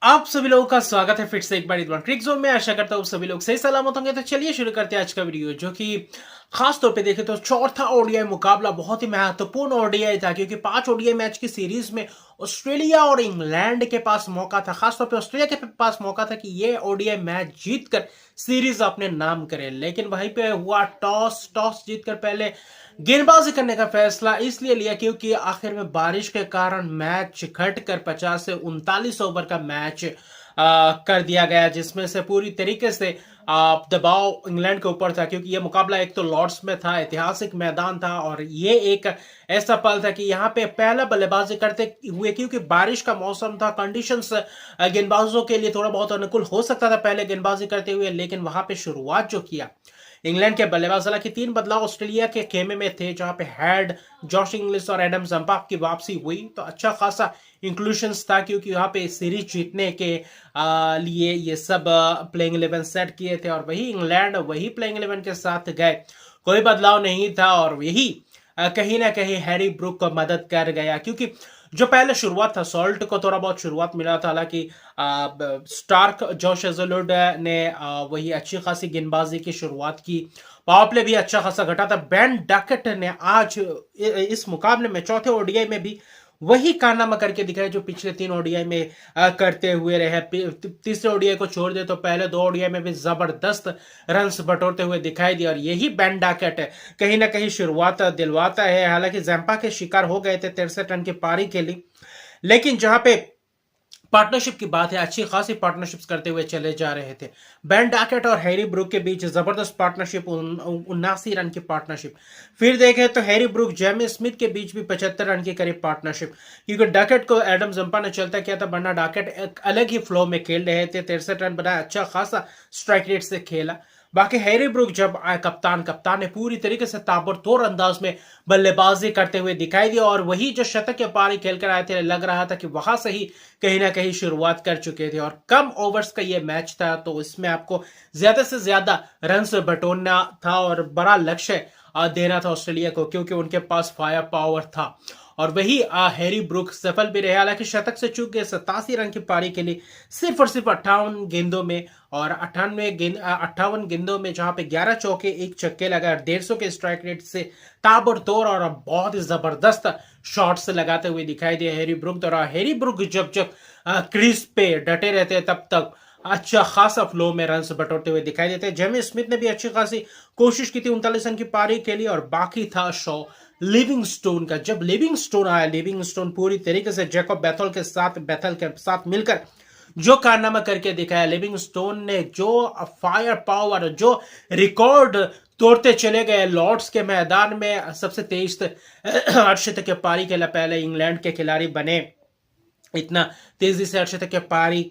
आप सभी लोगों का स्वागत है फिर से एक बार इस बार ट्रिक जोन में। आशा करता हूँ सभी लोग सही सलामत होंगे। तो चलिए शुरू करते हैं आज का वीडियो, जो कि खास तौर पे देखें तो चौथा ओडीआई मुकाबला बहुत ही महत्वपूर्ण ओडीआई था, क्योंकि 5 ओडीआई मैच की सीरीज में ऑस्ट्रेलिया और इंग्लैंड के पास मौका था। खासतौर पे ऑस्ट्रेलिया के पास मौका था कि ये ओडीआई मैच जीतकर सीरीज अपने नाम करे, लेकिन वहीं पे हुआ टॉस जीतकर पहले गेंदबाजी करने का फैसला इसलिए लिया क्योंकि आखिर में बारिश के कारण मैच घटकर 50 से 39 ओवर का मैच कर दिया गया, जिसमें से पूरी तरीके से दबाव इंग्लैंड के ऊपर था, क्योंकि यह मुकाबला एक तो लॉर्ड्स में था, ऐतिहासिक मैदान था, और ये एक ऐसा पल था कि यहाँ पे पहला बल्लेबाजी करते हुए, क्योंकि बारिश का मौसम था, कंडीशंस गेंदबाजों के लिए थोड़ा बहुत अनुकूल हो सकता था पहले गेंदबाजी करते हुए, लेकिन वहां पे शुरुआत जो किया इंग्लैंड के बल्लेबाज, हालांकि 3 बदलाव ऑस्ट्रेलिया के खेमे में थे, जहां पे हेड, जॉश इंग्लिश और एडम जंपा की वापसी हुई, तो अच्छा खासा इंक्लूशन था, क्योंकि यहाँ पे सीरीज जीतने के लिए ये सब प्लेइंग 11 सेट किए थे, और वही इंग्लैंड वही प्लेइंग 11 के साथ गए, कोई बदलाव नहीं था, और यही कहीं ना कहीं हैरी ब्रूक को मदद कर गया, क्योंकि जो पहले शुरुआत था सॉल्ट को थोड़ा बहुत शुरुआत मिला था, हालांकि स्टार्क जोश हेजलवुड ने वही अच्छी खासी गेंदबाजी की शुरुआत की, पावर प्ले भी अच्छा खासा घटा था। बेन डकट ने आज इस मुकाबले में चौथे ओडीआई में भी वही कारनामा करके दिखाया जो पिछले 3 ओडीआई में करते हुए रहे। तीसरे ओडीआई को छोड़ दे तो पहले 2 ओडीआई में भी जबरदस्त रन्स बटोरते हुए दिखाई दिया, और यही बेन डकट कहीं ना कहीं शुरुआत दिलवाता है। हालांकि जैम्पा के शिकार हो गए थे 63 रन की पारी के लिए, लेकिन जहां पे पार्टनरशिप की बात है, अच्छी खासी पार्टनरशिप्स करते हुए चले जा रहे थे। बेन डैकेट और हैरी ब्रूक के बीच जबरदस्त पार्टनरशिप, 79 रन की पार्टनरशिप। फिर देखें तो हैरी ब्रूक जेमी स्मिथ के बीच भी 75 रन की करीब पार्टनरशिप, क्योंकि डैकेट को एडम जंपा ने चलता किया था, वरना डैकेट एक अलग ही फ्लो में खेल रहे थे, 63 रन बनाया, अच्छा खासा स्ट्राइक रेट से खेला। बाकी हैरी ब्रूक जब आए कप्तान ने पूरी तरीके से ताबड़तोड़ अंदाज में बल्लेबाजी करते हुए दिखाई दिया, और वही जो शतक के पारी खेलकर आए थे, लग रहा था कि वहां से ही कहीं ना कहीं शुरुआत कर चुके थे, और कम ओवर्स का ये मैच था, तो इसमें आपको ज्यादा से ज्यादा रन बटोरना था और बड़ा लक्ष्य देना था ऑस्ट्रेलिया को, क्योंकि उनके पास फायर पावर था, और वही हैरी ब्रूक सफल भी रहे। हालांकि शतक से चूक गए 87 रन की पारी के लिए सिर्फ और सिर्फ 58 गेंदों में, और 58 गेंदों में जहां पे 11 चौके 1 छक्के लगाए, 150 के स्ट्राइक रेट से ताबड़तोड़ और बहुत ही जबरदस्त शॉट्स लगाते हुए दिखाई दिए हैरी ब्रूक द्वारा। हैरी ब्रूक जब जब क्रीज पे डटे रहते तब तक अच्छा खासा फ्लो में रन बटोरते हुए दिखाई देते। जेमी स्मिथ ने भी अच्छी खासी कोशिश की थी 39 रन की पारी के लिए, और बाकी था शो लिविंगस्टोन का। जब लिविंगस्टोन आया, लिविंगस्टोन पूरी तरीके से जैकब बेथल के साथ मिलकर जो कारनामा करके दिखाया, लिविंगस्टोन ने जो फायर पावर, जो रिकॉर्ड तोड़ते चले गए लॉर्ड्स के मैदान में, सबसे तेज अर्शतक के पारी के पहले इंग्लैंड के खिलाड़ी बने, इतना तेजी से अर्शतक के पारी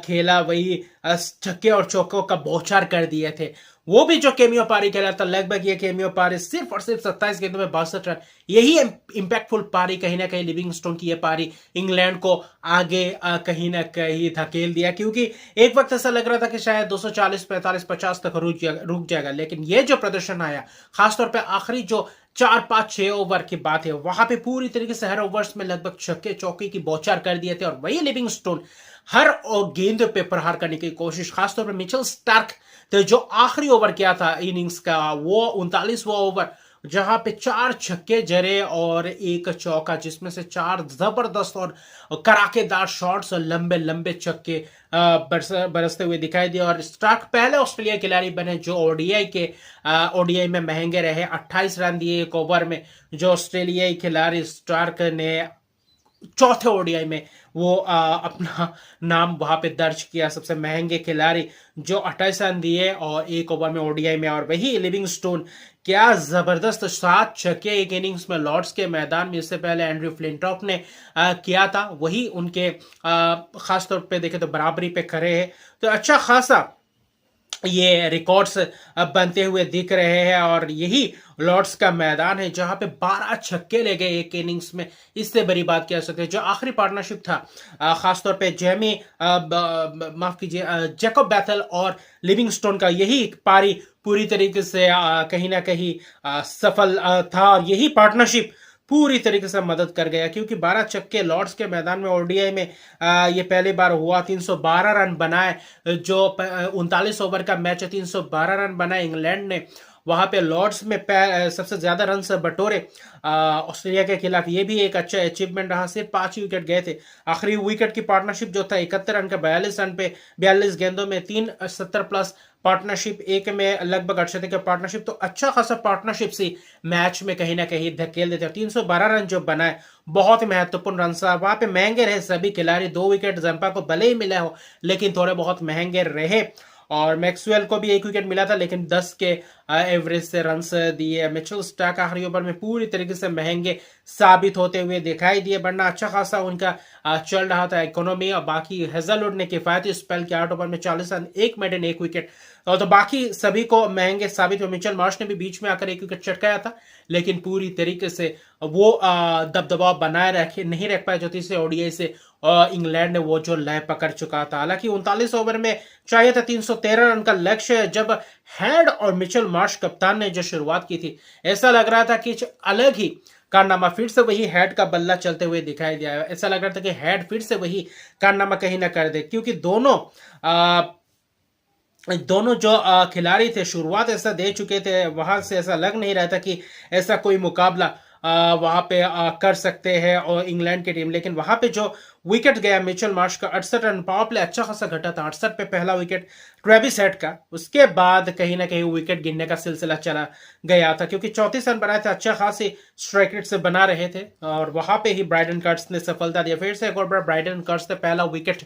खेला, वही छक्के और चौकों का बौछार कर दिए थे। वो भी जो केमियो पारी खेला था, लगभग ये केमियो पारी सिर्फ और सिर्फ 27 गेंदों में 62 रन, यही इंपैक्टफुल पारी कहीं ना कहीं लिविंगस्टोन की ये पारी इंग्लैंड को आगे कहीं ना कहीं धकेल दिया, क्योंकि एक वक्त ऐसा लग रहा था कि शायद 240, 45, 50 तक रुक जाएगा, लेकिन ये जो प्रदर्शन आया, खासतौर पर आखिरी जो 4, 5, 6 ओवर की बात है, वहां पे पूरी तरीके से हर ओवर्स में लगभग छक्के चौके की बौछार कर दिए थे, और वही लिविंगस्टोन हर गेंद पे प्रहार करने की कोशिश, खासतौर पर मिचेल स्टार्क तो जो आखिरी ओवर किया था इनिंग्स का, वो 39वां ओवर, जहां पे 4 छक्के जरे और 1 चौका, जिसमें से 4 जबरदस्त और कड़ाकेदार शॉट्स और लंबे लंबे छक्के बरसते हुए दिखाई दिए। और स्टार्क पहले ऑस्ट्रेलिया खिलाड़ी बने जो ओडीआई में महंगे रहे, 28 रन दिए 1 ओवर में, जो ऑस्ट्रेलियाई खिलाड़ी स्टार्क ने चौथे ओडीआई में वो अपना नाम वहां पे दर्ज किया, सबसे महंगे खिलाड़ी जो 28 रन दिए और 1 ओवर में ओडीआई में। और वही लिविंगस्टोन, क्या जबरदस्त 7 छक्के एक इनिंग्स में लॉर्ड्स के मैदान में, इससे पहले एंड्रयू फ्लिंटॉफ ने किया था, वही उनके खासतौर पे देखे तो बराबरी पे खड़े हैं, तो अच्छा खासा ये रिकॉर्ड्स बनते हुए दिख रहे हैं। और यही लॉर्ड्स का मैदान है जहां पे 12 छक्के ले गए एक इनिंग्स में, इससे बड़ी बात कह सकते हैं। जो आखिरी पार्टनरशिप था, खासतौर पे माफ कीजिए, जैकब बैथल और लिविंगस्टोन का, यही पारी पूरी तरीके से कहीं ना कहीं सफल था, और यही पार्टनरशिप पूरी तरीके से मदद कर गया, क्योंकि 12 छक्के लॉर्ड्स के मैदान में ओडीआई में ये पहली बार हुआ। 312 रन बनाए, जो 39 ओवर का मैच है, 312 रन बनाए इंग्लैंड ने वहां पे लॉर्ड्स में सबसे ज्यादा रन से बटोरे ऑस्ट्रेलिया के खिलाफ। ये भी एक अच्छा अचीवमेंट रहा। सिर्फ 5 विकेट गए थे। आखिरी विकेट की पार्टनरशिप जो था 71 रन का 42 रन पे 42 गेंदों में 370 प्लस पार्टनरशिप, एक में लगभग 68 का पार्टनरशिप। तो अच्छा खासा पार्टनरशिप से मैच में कहीं ना कहीं धकेल देते। 312 रन जो बनाए बहुत ही महत्वपूर्ण रन साहब। वहां पे महंगे रहे सभी खिलाड़ी। 2 विकेट जंपा को भले ही मिले हो, लेकिन थोड़े बहुत महंगे रहे। और मैक्सवेल को भी 1 विकेट मिला था, लेकिन 10 के एवरेज से रन दिए। मिचेल स्टार्क आखिरी ओवर में पूरी तरीके से महंगे साबित होते हुए दिखाई दिए, वरना अच्छा खासा उनका चल रहा था इकोनॉमी। और बाकी हेजलवुड ने किफायती स्पेल के 8 ओवर में 40 रन, 1 मेडन 1 विकेट। तो बाकी सभी को महंगे साबित हुए। मिचेल मार्श ने भी बीच में आकर 1 विकेट चटकाया था, लेकिन पूरी तरीके से वो दबदबा बनाए रखे नहीं रख पाए, जो तीसरे ओडीआई से इंग्लैंड ने वो जो लय पकड़ चुका था। हालांकि 39 ओवर में चाहिए था 313 रन का लक्ष्य। जब हेड और मिचेल मार्श कप्तान ने जो शुरुआत की थी, ऐसा लग रहा था कि अलग ही कारनामा, फिर से वही हेड का बल्ला चलते हुए दिखाई दिया। ऐसा लग रहा था कि हेड फिर से वही कारनामा कहीं ना कर दे, क्योंकि दोनों जो खिलाड़ी थे शुरुआत ऐसा दे चुके थे। वहां से ऐसा लग नहीं रहा था कि ऐसा कोई मुकाबला वहां पे कर सकते हैं और इंग्लैंड की टीम। लेकिन वहां पे जो विकेट गया मिचेल मार्श का 68 रन, पावर प्ले अच्छा खासा घटा था। 68 पे पहला विकेट ट्रेविस हेड का, उसके बाद कहीं ना कहीं विकेट गिरने का सिलसिला चला गया था, क्योंकि 34 रन बनाए थे, अच्छा खासी स्ट्राइक रेट से बना रहे थे। और वहां पे ही ब्राइडन कर्ट्स ने सफलता दिया। फिर से एक और बार ब्राइडन कर्ट्स ने पहला विकेट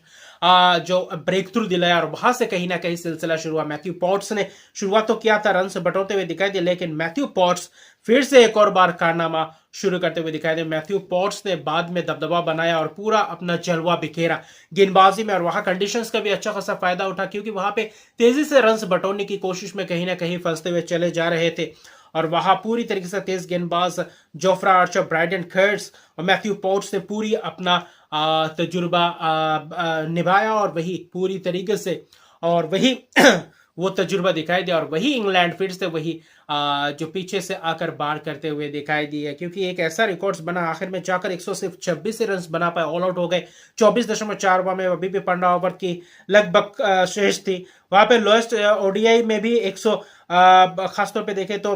जो ब्रेक थ्रू दिलाया, और वहां से कहीं ना कहीं सिलसिला शुरू हुआ। मैथ्यू पॉट्स ने शुरुआत तो किया था, रन से बटोरते हुए दिखाई दिया, लेकिन मैथ्यू पॉट्स फिर से एक और बार कारनामा शुरू करते हुए दिखाई दे। मैथ्यू पॉट्स ने बाद में दबदबा बनाया और पूरा अपना जलवा बिखेरा गेंदबाजी में। और वहां कंडीशंस का भी अच्छा खासा फायदा उठा, क्योंकि वहां पे तेजी से रन बटोरने की कोशिश में कहीं ना कहीं फंसते हुए चले जा रहे थे। और वहां पूरी तरीके से तेज गेंदबाज जोफ्रा आर्चर, ब्राइडन कर्ट्स और मैथ्यू पॉट्स ने पूरी अपना तजुर्बा निभाया, और वही पूरी तरीके से और वही वो तजुर्बा दिखाई दिया। और वही इंग्लैंड फिर से वही जो पीछे से आकर बार करते हुए दिखाई दिए, क्योंकि एक ऐसा रिकॉर्ड्स बना आखिर में जाकर 126 रन बना पाए, ऑल आउट हो गए। 24.4 ओवर में अभी भी 15 ओवर की लगभग शेष थी। वहां पे लोएस्ट ओडीआई में भी 100 खासतौर पे देखे तो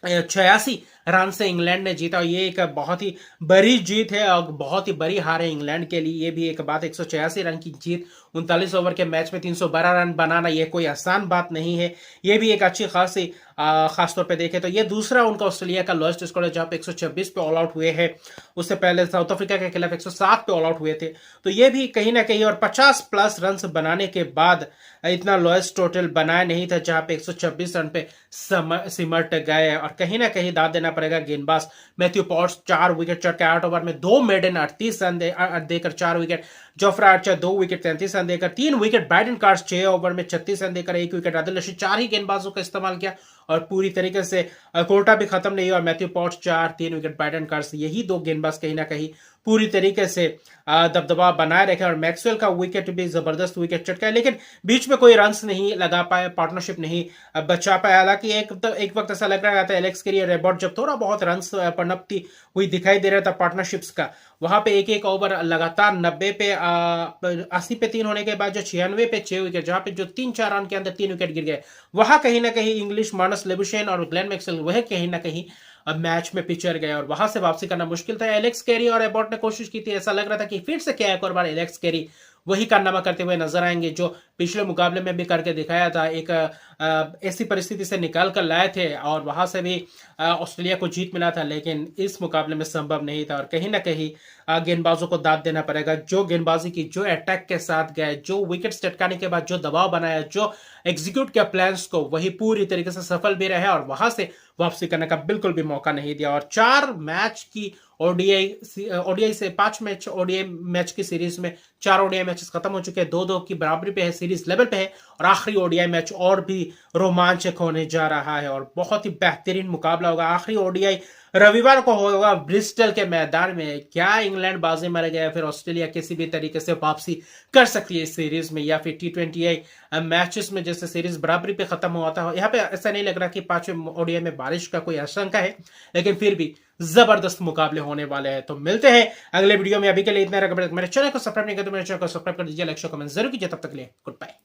86 रन से इंग्लैंड ने जीता। ये एक बहुत ही बड़ी जीत है और बहुत ही बड़ी हार है इंग्लैंड के लिए। ये भी एक बात, 186 रन की जीत 39 ओवर के मैच में 312 रन बनाना, ये कोई आसान बात नहीं है। ये भी एक अच्छी खासी खासतौर पे देखे तो ये दूसरा उनका ऑस्ट्रेलिया का लोएस्ट स्कोर है, जहां पे 126 पे ऑल आउट हुए हैं। उससे पहले साउथ अफ्रीका के खिलाफ 107 पे ऑल आउट हुए थे। तो ये भी कहीं ना कहीं, और 50 प्लस रन बनाने के बाद इतना लोएस्ट टोटल बनाया नहीं था, जहां पे 126 रन पे सिमट गए। और कहीं ना कहीं दाद देना पड़ेगा गेंदबाज मैथ्यू पॉट्स, 4 विकेट चढ़ के 8 ओवर में 2 मेडन 38 रन देकर 4 wicket. Jofra Archer 2 wicket 33 run देकर 3 विकेट। ब्राइडन कार्ड्स 6 ओवर में 36 रन देकर 1 विकेट। आदिल रशीद 4 ही गेंदबाजों का इस्तेमाल किया और पूरी तरीके से कोटा भी खत्म नहीं हुआ। Matthew Potts 4, 3 wicket Brydon cards, यही 2 गेंदबाज कहीं ना कहीं पूरी तरीके से दबदबा बनाए रखे। और मैक्सवेल का विकेट भी जबरदस्त विकेट चटका है, लेकिन बीच में कोई रन नहीं लगा पाए, पार्टनरशिप नहीं बचा पाया। हालांकि एक वक्त ऐसा लग रहा था एलेक्स कैरी और रेबॉर्ट जब थोड़ा बहुत रन पनपती हुई दिखाई दे रहा था पार्टनरशिप्स का, वहां पे एक ओवर लगातार 90 पे 80 पे 3 होने के बाद जो 96 पे 6 विकेट, जहां पे जो 3-4 रन के अंदर 3 विकेट गिर गए, वहां कहीं ना कहीं इंग्लिश, मार्नस लेबुशेन और ग्लेन मैक्सवेल वह कहीं ना कहीं मैच में पिचर गए और वहां से वापसी करना मुश्किल था। एलेक्स कैरी और एबॉट ने कोशिश की थी, ऐसा लग रहा था कि फिर से क्या एक और बार एलेक्स कैरी वही कारनामा करते हुए नजर आएंगे जो पिछले मुकाबले में भी करके दिखाया था। एक ऐसी परिस्थिति से निकाल कर लाए थे और वहां से भी ऑस्ट्रेलिया को जीत मिला था, लेकिन इस मुकाबले में संभव नहीं था। और कहीं ना कहीं गेंदबाजों को दाद देना पड़ेगा, जो गेंदबाजी की, जो अटैक के साथ गए, जो विकेट चटकाने के बाद जो दबाव बनाया, जो एग्जीक्यूट किया प्लान्स को, वही पूरी तरीके से सफल भी रहे और वहां से वापसी करने का बिल्कुल भी मौका नहीं दिया। और 4 मैच की ओडीआई से 5 मैच ओडीआई मैच की सीरीज में 4 ओडीआई मैचेस खत्म हो चुके हैं, 2-2 की बराबरी पे है, सीरीज लेवल पे है। और आखिरी ओडीआई मैच और भी रोमांचक होने जा रहा है और बहुत ही बेहतरीन मुकाबला होगा। आखिरी ओडीआई रविवार को होगा ब्रिस्टल के मैदान में। क्या इंग्लैंड बाजी मार गया, फिर ऑस्ट्रेलिया किसी भी तरीके से वापसी कर सकती है इस सीरीज में, या फिर T20 मैचेस में जैसे सीरीज बराबरी पे खत्म हुआ था, यहाँ पे ऐसा नहीं लग रहा कि 5वें ओडीआई में बारिश का कोई आशंका है, लेकिन फिर भी जबरदस्त मुकाबले होने वाले हैं। तो मिलते हैं अगले वीडियो में, अभी के लिए इतना। मेरे चैनल को सब्सक्राइब नहीं कर तो मेरे चैनल को सब्सक्राइब कर दीजिए, लाइक कमेंट जरूर कीजिए। तब तक के लिए गुड बाय।